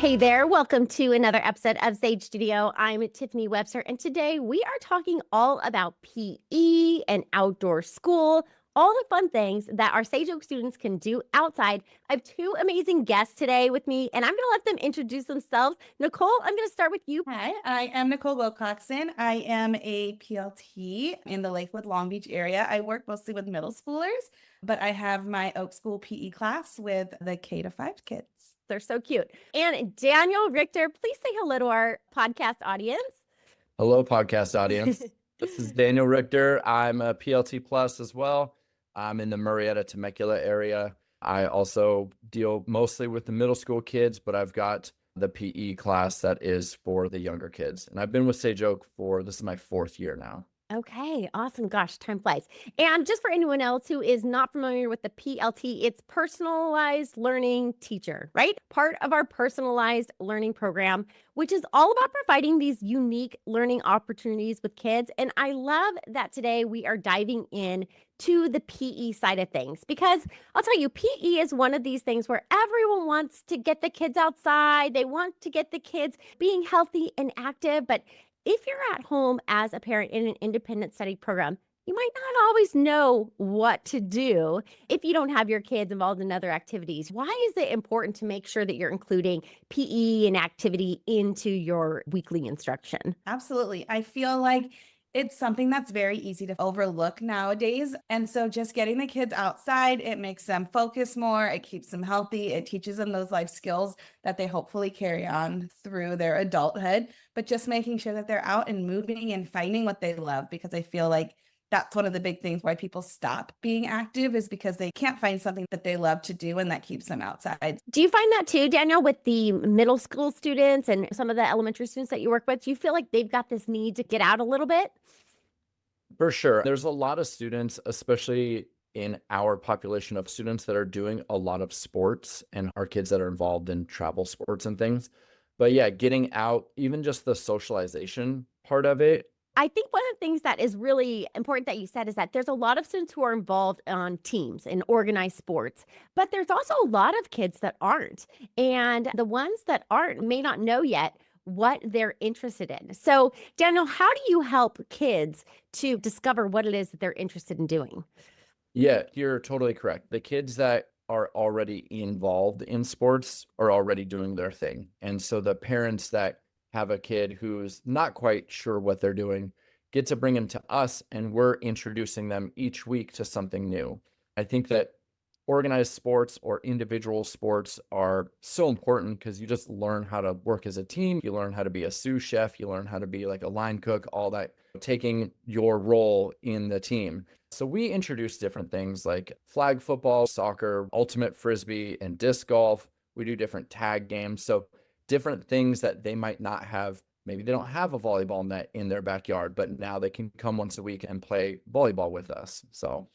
Hey there, welcome to another episode of Sage Studio. I'm Tiffiny Webster, and today we are talking all about PE and outdoor school, all the fun things that our Sage Oak students can do outside. I have two amazing guests today with me, and I'm going to let them introduce themselves. Nicole, I'm going to start with you. Hi, I am Nicole Wilcoxon. I am a PLT in the Lakewood Long Beach area. I work mostly with middle schoolers, but I have my Oak School PE class with the K to 5 kids. They're so cute. And Daniel Richter, please say hello to our podcast audience. Hello, podcast audience. This is Daniel Richter. I'm a PLT Plus as well. I'm in the Murrieta Temecula area. I also deal mostly with the middle school kids, but I've got the PE class that is for the younger kids. And I've been with Sage Oak this is my 4th year now. Okay, awesome. Gosh, time flies. And just for anyone else who is not familiar with the PLT, it's Personalized Learning Teacher, right? Part of our personalized learning program, which is all about providing these unique learning opportunities with kids. And I love that today we are diving in to the PE side of things, because I'll tell you, PE is one of these things where everyone wants to get the kids outside. They want to get the kids being healthy and active, but if you're at home as a parent in an independent study program, you might not always know what to do if you don't have your kids involved in other activities. Why is it important to make sure that you're including PE and activity into your weekly instruction? Absolutely. I feel like it's something that's very easy to overlook nowadays. And so just getting the kids outside, it makes them focus more. It keeps them healthy. It teaches them those life skills that they hopefully carry on through their adulthood, but just making sure that they're out and moving and finding what they love, because I feel like that's one of the big things why people stop being active, is because they can't find something that they love to do and that keeps them outside. Do you find that too, Daniel, with the middle school students and some of the elementary students that you work with? Do you feel like they've got this need to get out a little bit? For sure. There's a lot of students, especially in our population of students, that are doing a lot of sports, and our kids that are involved in travel sports and things. But yeah, getting out, even just the socialization part of it. I think one of the things that is really important that you said is that there's a lot of students who are involved on teams in organized sports, but there's also a lot of kids that aren't. And the ones that aren't may not know yet what they're interested in. So, Daniel, how do you help kids to discover what it is that they're interested in doing? Yeah, you're totally correct. The kids that are already involved in sports are already doing their thing. And so the parents that have a kid who's not quite sure what they're doing get to bring them to us, and we're introducing them each week to something new. I think that organized sports or individual sports are so important because you just learn how to work as a team. You learn how to be a sous chef. You learn how to be like a line cook, all that, taking your role in the team. So we introduce different things like flag football, soccer, ultimate frisbee, and disc golf. We do different tag games. So different things that they might not have. Maybe they don't have a volleyball net in their backyard, but now they can come once a week and play volleyball with us. So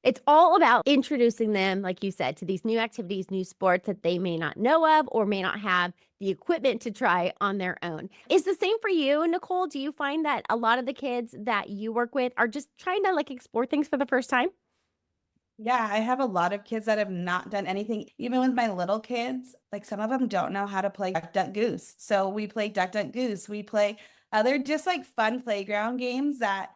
it's all about introducing them, like you said, to these new activities, new sports that they may not know of or may not have the equipment to try on their own. Is the same for you, Nicole? Do you find that a lot of the kids that you work with are just trying to explore things for the first time? Yeah, I have a lot of kids that have not done anything. Even with my little kids, like some of them don't know how to play Duck Duck Goose. So we play Duck Duck Goose. We play other just like fun playground games that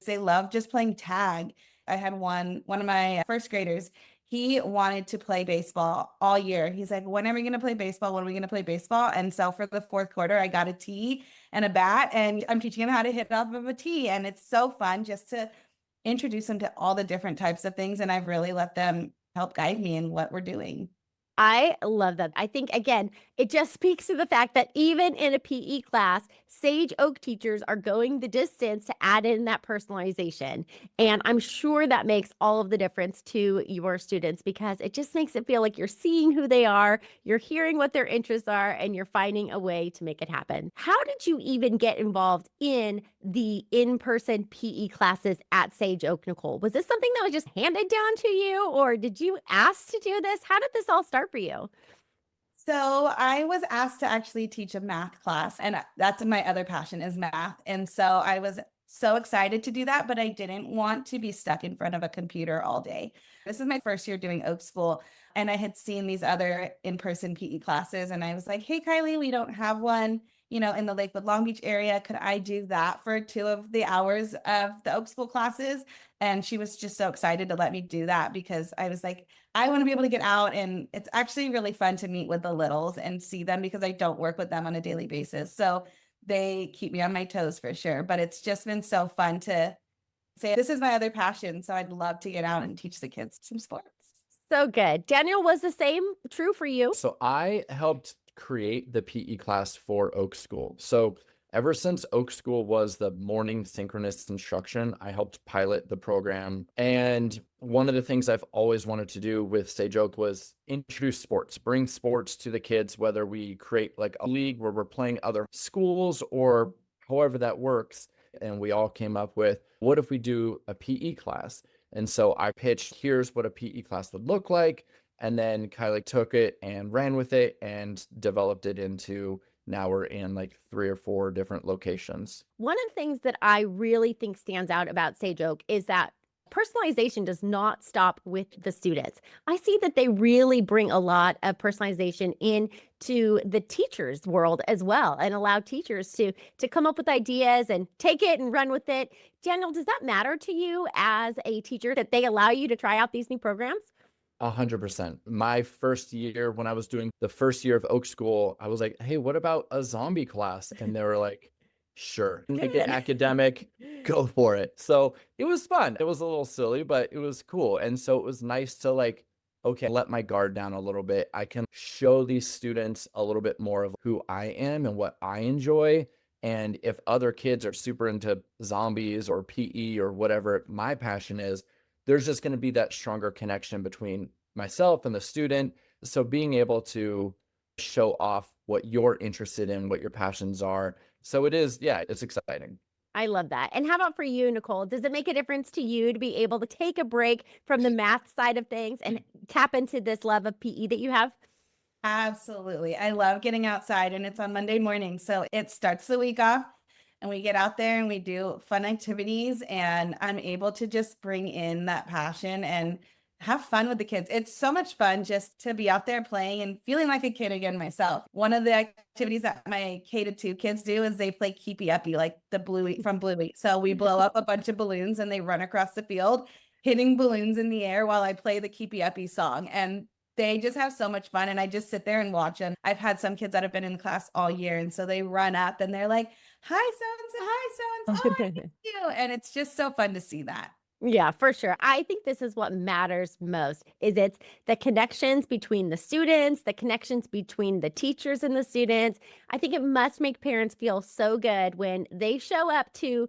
they love, just playing tag. I had one of my first graders. He wanted to play baseball all year. He's like, when are we going to play baseball? When are we going to play baseball? And so for the 4th quarter, I got a tee and a bat, and I'm teaching him how to hit off of a tee. And it's so fun just to introduce them to all the different types of things. And I've really let them help guide me in what we're doing. I love that. I think, again, it just speaks to the fact that even in a PE class, Sage Oak teachers are going the distance to add in that personalization. And I'm sure that makes all of the difference to your students, because it just makes it feel like you're seeing who they are, you're hearing what their interests are, and you're finding a way to make it happen. How did you even get involved in the in-person PE classes at Sage Oak, Nicole? Was this something that was just handed down to you, or did you ask to do this? How did this all start for you? So I was asked to actually teach a math class, and that's my other passion is math. And so I was so excited to do that, but I didn't want to be stuck in front of a computer all day. This is my first year doing Oak School, and I had seen these other in-person PE classes, and I was like, "Hey, Kylie, we don't have one, in the Lakewood Long Beach area. Could I do that for 2 of the hours of the Oak School classes?" And she was just so excited to let me do that because I was like, I want to be able to get out, and it's actually really fun to meet with the littles and see them because I don't work with them on a daily basis. So they keep me on my toes for sure. But it's just been so fun to say, this is my other passion. So I'd love to get out and teach the kids some sports. So good. Daniel, was the same true for you? So I helped create the PE class for Oak School. So ever since Oak School was the morning synchronous instruction, I helped pilot the program. And one of the things I've always wanted to do with Sage Oak was introduce sports, bring sports to the kids, whether we create like a league where we're playing other schools or however that works. And we all came up with, what if we do a PE class? And so I pitched, here's what a PE class would look like. And then Kylie took it and ran with it and developed it into, now we're in like 3 or 4 different locations. One of the things that I really think stands out about Sage Oak is that personalization does not stop with the students. I see that they really bring a lot of personalization into the teachers' world as well and allow teachers to come up with ideas and take it and run with it. Daniel, does that matter to you as a teacher that they allow you to try out these new programs? 100%. My first year, when I was doing the first year of Oak School, I was like, hey, what about a zombie class? And they were like, sure, make it academic, go for it. So it was fun. It was a little silly, but it was cool. And so it was nice to like, okay, let my guard down a little bit. I can show these students a little bit more of who I am and what I enjoy. And if other kids are super into zombies or PE or whatever my passion is, there's just going to be that stronger connection between myself and the student. So being able to show off what you're interested in, what your passions are. So it is, yeah, it's exciting. I love that. And how about for you, Nicole? Does it make a difference to you to be able to take a break from the math side of things and tap into this love of PE that you have? Absolutely. I love getting outside, and it's on Monday morning. So it starts the week off and we get out there and we do fun activities, and I'm able to just bring in that passion and have fun with the kids. It's so much fun just to be out there playing and feeling like a kid again myself. One of the activities that my K-2 kids do is they play keepy uppy, like the Bluey from Bluey. So we blow up a bunch of balloons and they run across the field, hitting balloons in the air while I play the keepy uppy song. And they just have so much fun, and I just sit there and watch them. I've had some kids that have been in class all year, and so they run up and they're like, "Hi, so-and-so, hi, so-and-so, oh, I miss you." And it's just so fun to see that. Yeah, for sure. I think this is what matters most is it's the connections between the students, the connections between the teachers and the students. I think it must make parents feel so good when they show up to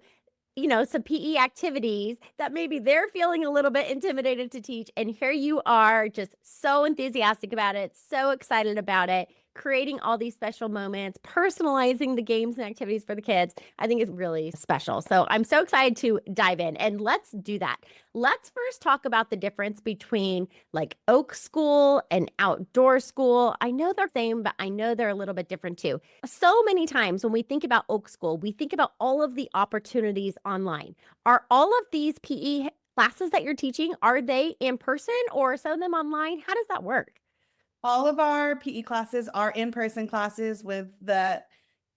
some PE activities that maybe they're feeling a little bit intimidated to teach. And here you are just so enthusiastic about it, so excited about it, creating all these special moments, personalizing the games and activities for the kids. I think it's really special. So I'm so excited to dive in and let's do that. Let's first talk about the difference between like Oak School and outdoor school. I know they're the same, but I know they're a little bit different too. So many times when we think about Oak School, we think about all of the opportunities online. Are all of these PE classes that you're teaching, are they in person or some of them online? How does that work? All of our PE classes are in-person classes with the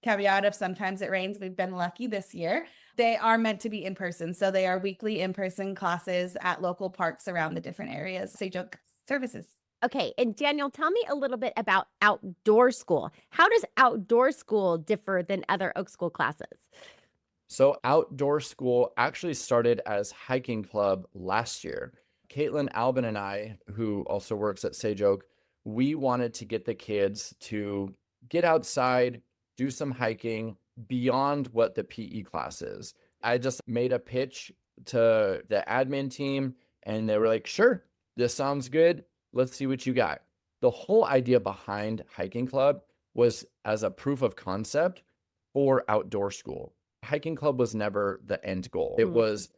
caveat of sometimes it rains. We've been lucky this year. They are meant to be in person. So they are weekly in-person classes at local parks around the different areas. Sage Oak services. Okay, and Daniel, tell me a little bit about outdoor school. How does outdoor school differ than other Oak School classes? So outdoor school actually started as hiking club last year. Caitlin Albin and I, who also works at Sage Oak, we wanted to get the kids to get outside, do some hiking beyond what the PE class is. I just made a pitch to the admin team and they were like, sure, this sounds good. Let's see what you got. The whole idea behind hiking club was as a proof of concept for outdoor school. Hiking club was never the end goal. It was,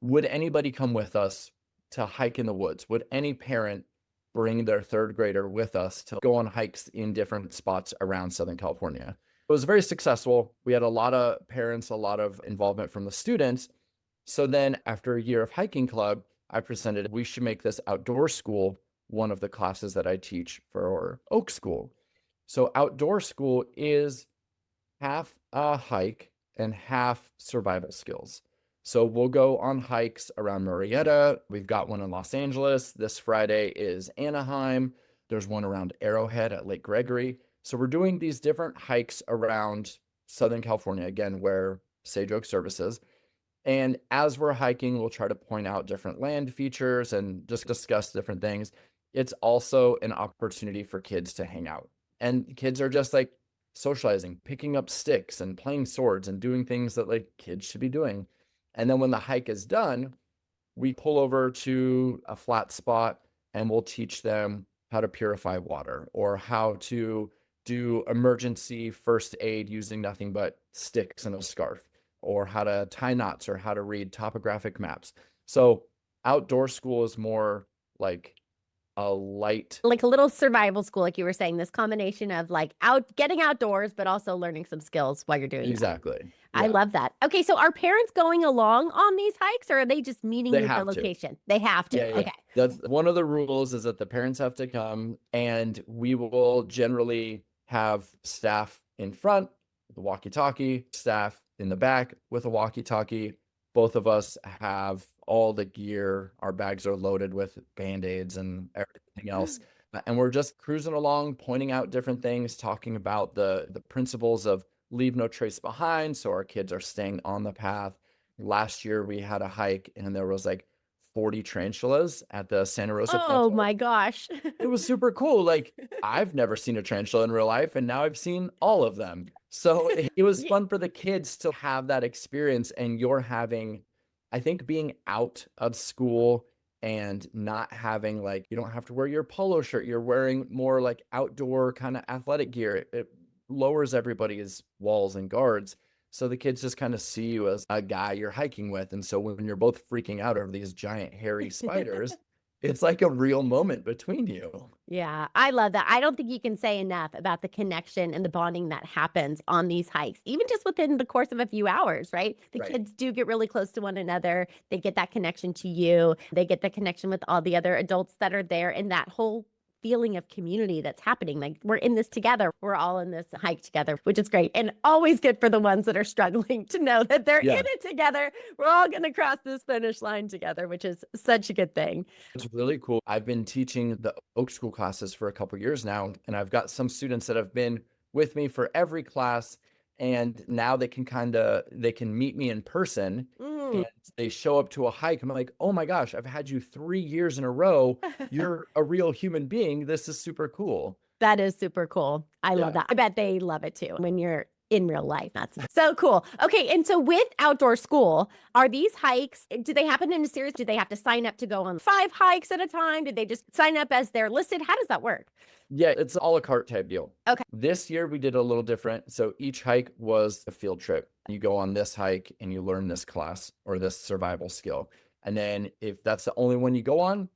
would anybody come with us to hike in the woods? Would any parent bring their third grader with us to go on hikes in different spots around Southern California? was very successful. We had a lot of parents, a lot of involvement from the students. So then after a year of hiking club, I presented we should make this outdoor school one of the classes that I teach for Oak School. So outdoor school is half a hike and half survival skills. So we'll go on hikes around Murrieta. We've got one in Los Angeles. This Friday is Anaheim. There's one around Arrowhead at Lake Gregory. So we're doing these different hikes around Southern California, again, where Sage Oak services. And as we're hiking, we'll try to point out different land features and just discuss different things. It's also an opportunity for kids to hang out. And kids are just like socializing, picking up sticks and playing swords and doing things that like kids should be doing. And then when the hike is done, we pull over to a flat spot and we'll teach them how to purify water or how to do emergency first aid using nothing but sticks and a scarf, or how to tie knots, or how to read topographic maps. So outdoor school is more like a light, Like a little survival school, like you were saying, this combination of like getting outdoors, but also learning some skills while you're doing that. exactly. I Yeah. love that. Okay, so are parents going along on these hikes, or are they just meeting They you at the have to. location? They have to. Yeah, yeah. Okay. That's one of the rules, is that the parents have to come, and we will generally have staff in front with a walkie-talkie, staff in the back with a walkie-talkie. Both of us have all the gear. Our bags are loaded with Band-Aids and everything else. And we're just cruising along, pointing out different things, talking about the principles of leave no trace behind. So our kids are staying on the path. Last year we had a hike and there was like 40 tarantulas at the Santa Rosa Oh Plateau. my gosh. It was super cool. Like, I've never seen a tarantula in real life, and now I've seen all of them. So it was Yeah. fun for the kids to have that experience. And you're having, I think, being out of school and not having, like, you don't have to wear your polo shirt. You're wearing more like outdoor kind of athletic gear. It lowers everybody's walls and guards. So the kids just kind of see you as a guy you're hiking with. And so when you're both freaking out over these giant hairy spiders, it's like a real moment between you. Yeah, I love that. I don't think you can say enough about the connection and the bonding that happens on these hikes, even just within the course of a few hours, right? The Right. kids do get really close to one another. They get that connection to you. They get the connection with all the other adults that are there, and that whole feeling of community that's happening. Like, we're in this together. We're all in this hike together, which is great. And always good for the ones that are struggling to know that they're Yeah. in it together. We're all going to cross this finish line together, which is such a good thing. It's really cool. I've been teaching the Oak School classes for a couple years now, and I've got some students that have been with me for every class, and now they can meet me in person, Mm. and they show up to a hike. I'm like, oh my gosh, I've had you 3 years in a row. You're a real human being. This is super cool. That is super cool. I love Yeah. that. I bet they love it too when you're in real life. That's so cool. Okay. And so with outdoor school, are these hikes, do they happen in a series? Do they have to sign up to go on 5 hikes at a time? Did they just sign up as they're listed? How does that work? Yeah, it's a la carte type deal. Okay. This year we did a little different. So each hike was a field trip. You go on this hike and you learn this class or this survival skill. And then if that's the only one you go on,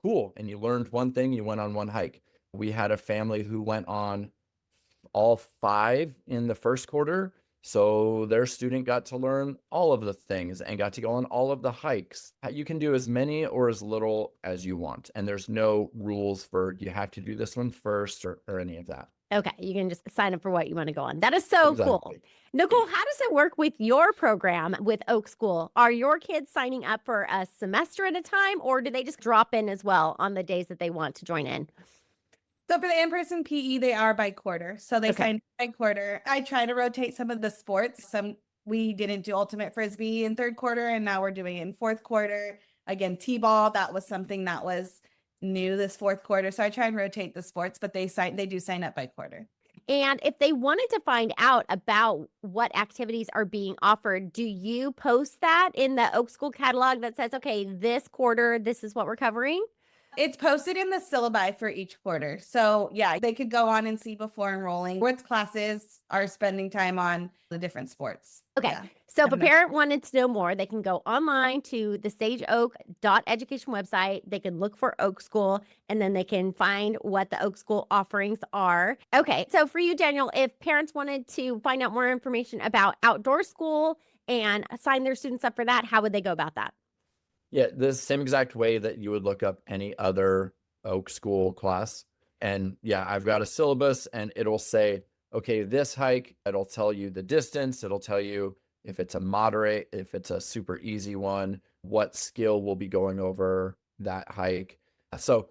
cool. And you learned one thing, you went on one hike. We had a family who went on all 5 in the first quarter. So their student got to learn all of the things and got to go on all of the hikes. You can do as many or as little as you want. And there's no rules for you have to do this one first or any of that. Okay. You can just sign up for what you want to go on. That is so cool. Exactly. Nicole, how does it work with your program with Oak School? Are your kids signing up for a semester at a time, or do they just drop in as well on the days that they want to join in? So for the in-person PE, they are by quarter. So they Okay. sign by quarter. I try to rotate some of the sports. We didn't do ultimate frisbee in third quarter, and now we're doing it in fourth quarter. Again, T-ball, that was something that was new this fourth quarter. So I try and rotate the sports, but they do sign up by quarter. And if they wanted to find out about what activities are being offered, do you post that in the Oak School catalog that says, okay, this quarter, this is what we're covering? It's posted in the syllabi for each quarter. So yeah, they could go on and see before enrolling what classes are spending time on the different sports. Okay. Yeah. So if a I'm not parent wanted to know more, they can go online to the sageoak.education website. They can look for Oak School, and then they can find what the Oak School offerings are. Okay, so for you, Daniel, if parents wanted to find out more information about outdoor school and sign their students up for that, how would they go about that? Yeah, the same exact way that you would look up any other Oak School class. And yeah, I've got a syllabus and it'll say, okay, this hike, it'll tell you the distance, it'll tell you if it's a moderate, if it's a super easy one, what skill we'll be going over that hike. So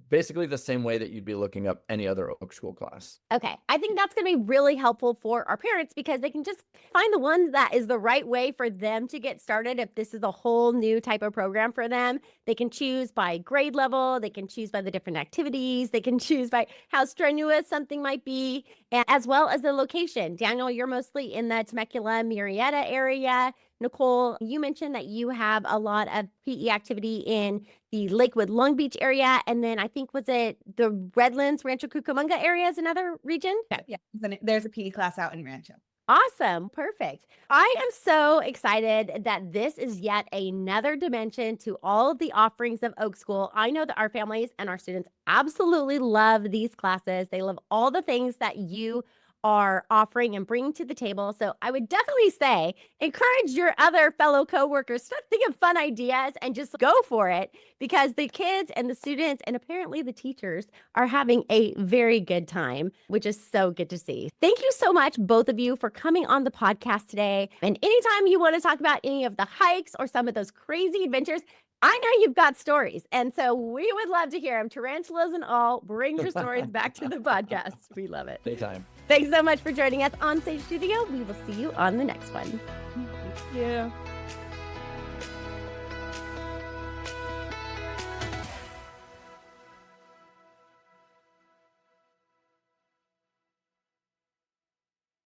basically the same way that you'd be looking up any other Oak School class. Okay, I think that's going to be really helpful for our parents because they can just find the one that is the right way for them to get started. If this is a whole new type of program for them, they can choose by grade level, they can choose by the different activities, they can choose by how strenuous something might be, and as well as the location. Daniel, you're mostly in the Temecula, Murrieta area. Nicole, you mentioned that you have a lot of PE activity in the Lakewood, Long Beach area. And then I think, was it the Redlands, Rancho Cucamonga area is another region? Okay. Yeah, then there's a PE class out in Rancho. Awesome. Perfect. I am so excited that this is yet another dimension to all of the offerings of Oak School. I know that our families and our students absolutely love these classes. They love all the things that you are offering and bringing to the table. So I would definitely say encourage your other fellow coworkers, start thinking of fun ideas and just go for it because the kids and the students and apparently the teachers are having a very good time, which is so good to see. Thank you so much, both of you, for coming on the podcast today. And anytime you want to talk about any of the hikes or some of those crazy adventures, I know you've got stories. And so we would love to hear them. Tarantulas and all, bring your stories back to the podcast. We love it. Anytime. Thanks so much for joining us on Sage Studio. We will see you on the next one. Thank you.